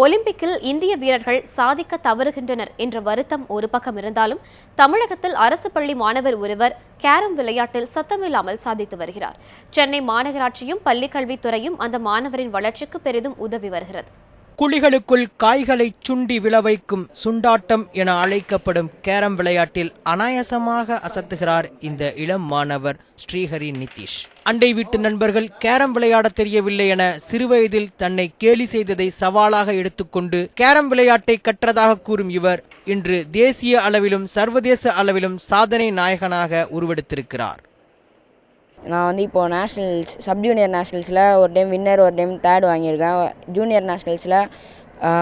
ஒலிம்பிக்கில் இந்திய வீரர்கள் சாதிக்க தவறுகின்றனர் என்ற வருத்தம் ஒரு பக்கம் இருந்தாலும் தமிழகத்தில் அரசு பள்ளி மாணவர் ஒருவர் கேரம் விளையாட்டில் சத்தமில்லாமல் சாதித்து வருகிறார். சென்னை மாநகராட்சியும் பள்ளிக்கல்வித்துறையும் அந்த மாணவரின் வளர்ச்சிக்கு பெரிதும் உதவி வருகிறது. குழிகளுக்குள் காய்களை சுண்டி விளைவைக்கும் சுண்டாட்டம் என அழைக்கப்படும் கேரம் விளையாட்டில் அனாயாசமாக அசத்துகிறார் இந்த இளம் மாணவர் ஸ்ரீஹரி நிதிஷ். அண்டை வீட்டு நண்பர்கள் கேரம் விளையாட தெரியவில்லை என சிறுவயதில் தன்னை கேலி செய்ததை சவாலாக எடுத்துக்கொண்டு கேரம் விளையாட்டை கற்றதாக கூறும் இவர் இன்று தேசிய அளவிலும் சர்வதேச அளவிலும் சாதனை நாயகனாக உருவெடுத்திருக்கிறார். நான் இப்போது நேஷ்னல்ஸ் சப் ஜூனியர் நேஷ்னல்ஸில் ஒரு டைம் வின்னர், ஒரு டைம் தேர்ட் வாங்கியிருக்கேன். ஜூனியர் நேஷ்னல்ஸில்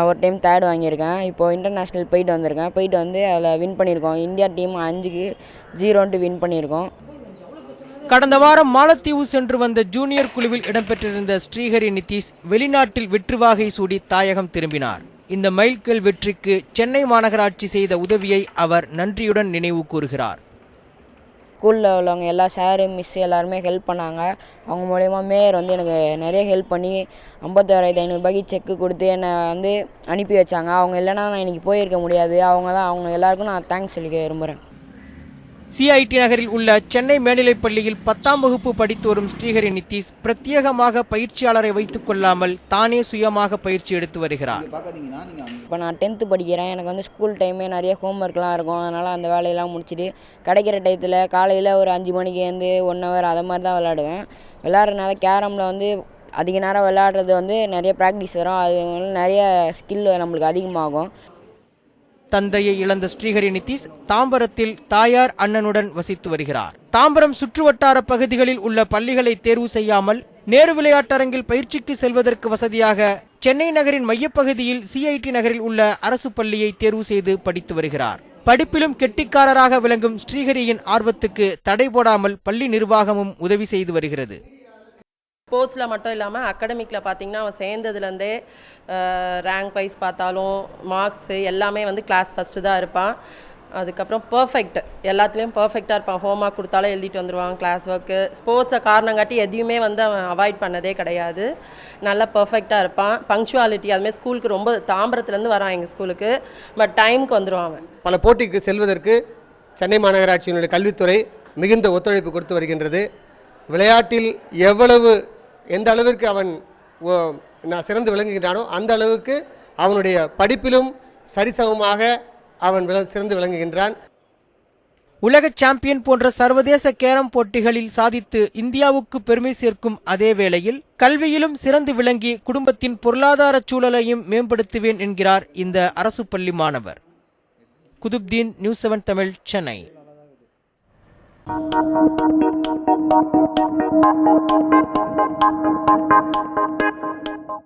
ஒரு டைம் தேர்ட் வாங்கியிருக்கேன். இப்போது இன்டர்நேஷ்னல் போயிட்டு வந்து அதில் வின் பண்ணியிருக்கோம். இந்தியா டீம் 5-0 வின் பண்ணியிருக்கோம். கடந்த வாரம் மாலத்தீவு சென்று வந்த ஜூனியர் குழுவில் இடம்பெற்றிருந்த ஸ்ரீஹரி நிதிஷ் வெளிநாட்டில் வெற்றி வாகை சூடி தாயகம் திரும்பினார். இந்த மைல்கல் வெற்றிக்கு சென்னை மாநகராட்சி செய்த உதவியை அவர் நன்றியுடன் நினைவு கூறுகிறார். ஸ்கூலில் உள்ளவங்க எல்லா சாரு மிஸ் எல்லாருமே ஹெல்ப் பண்ணாங்க. அவங்க மூலயமா மேயர் வந்து எனக்கு நிறைய ஹெல்ப் பண்ணி 56,500 செக்கு கொடுத்து என்னை வந்து அனுப்பி வச்சாங்க. அவங்க இல்லைன்னா நான் இன்றைக்கி போயிருக்க முடியாது. அவங்க எல்லாருக்கும் நான் தேங்க்ஸ் சொல்லிக்க விரும்புகிறேன். CIT நகரில் உள்ள சென்னை மேல்நிலைப் பள்ளியில் 10ஆம் வகுப்பு படித்து வரும் ஸ்ரீஹரி நிதிஷ் பிரத்யேகமாக பயிற்சியாளரை வைத்துக் கொள்ளாமல் தானே சுயமாக பயிற்சி எடுத்து வருகிறார். இப்போ நான் 10th படிக்கிறேன். எனக்கு வந்து ஸ்கூல் டைமே நிறைய ஹோம்ஒர்க்லாம் இருக்கும். அதனால் அந்த வேலையெல்லாம் முடிச்சுட்டு கிடைக்கிற டயத்தில் காலையில் ஒரு 5 மணிக்கு வந்து 1 hour அதை மாதிரி தான் விளையாடுவேன். விளையாடுறதுனால கேரமில் வந்து அதிக நேரம் விளையாடுறது வந்து நிறைய ப்ராக்டிஸ் வரும். அது நிறைய ஸ்கில் நம்மளுக்கு அதிகமாகும். தந்தையை இழந்த ஸ்ரீஹரி நிதிஷ் தாம்பரத்தில் தாயார் அண்ணனுடன் வசித்து வருகிறார். தாம்பரம் சுற்றுவட்டார பகுதிகளில் உள்ள பள்ளிகளை தேர்வு செய்யாமல் நேரு விளையாட்டரங்கில் பயிற்சிக்கு செல்வதற்கு வசதியாக சென்னை நகரின் மையப்பகுதியில் CIT நகரில் உள்ள அரசு பள்ளியை தேர்வு செய்து படித்து வருகிறார். படிப்பிலும் கெட்டிக்காரராக விளங்கும் ஸ்ரீஹரியின் ஆர்வத்துக்கு தடை போடாமல் பள்ளி நிர்வாகமும் உதவி செய்து வருகிறது. ஸ்போர்ட்ஸில் மட்டும் இல்லாமல் அகாடமிக்கில் பார்த்திங்கன்னா அவன் சேர்ந்ததுலேருந்தே ரேங்க் வைஸ் பார்த்தாலும் மார்க்ஸு எல்லாமே வந்து கிளாஸ் ஃபஸ்ட்டு தான் இருப்பான். அதுக்கப்புறம் பர்ஃபெக்ட், எல்லாத்துலேயும் பர்ஃபெக்டாக இருப்பான். ஹோம்ஒர்க் கொடுத்தாலும் எழுதிட்டு வந்துடுவான். கிளாஸ் ஒர்க்கு ஸ்போர்ட்ஸை காரணம் காட்டி எதையுமே வந்து அவன் அவாய்ட் பண்ணதே கிடையாது. நல்லா பர்ஃபெக்டாக இருப்பான். பங்க்சுவாலிட்டி அதுமாதிரி ஸ்கூலுக்கு ரொம்ப தாம்பரத்துலேருந்து வரான் எங்கள் ஸ்கூலுக்கு. பட் டைமுக்கு வந்துடுவான் அவன். பல போட்டிக்கு செல்வதற்கு சென்னை மாநகராட்சியினுடைய கல்வித்துறை மிகுந்த ஒத்துழைப்பு கொடுத்து வருகின்றது. விளையாட்டில் எந்த அளவிற்கு அவன் சிறந்து விளங்குகின்றானோ அந்த அளவுக்கு அவனுடைய படிப்பிலும் சரிசமமாக அவன் சிறந்து விளங்குகின்றான். உலக சாம்பியன் போன்ற சர்வதேச கேரம் போட்டிகளில் சாதித்து இந்தியாவுக்கு பெருமை சேர்க்கும் அதே வேளையில் கல்வியிலும் சிறந்து விளங்கி குடும்பத்தின் பொருளாதார சூழலையும் மேம்படுத்துவேன் என்கிறார் இந்த அரசு பள்ளி மாணவர். குதுப்தீன், நியூஸ் 7 தமிழ், சென்னை.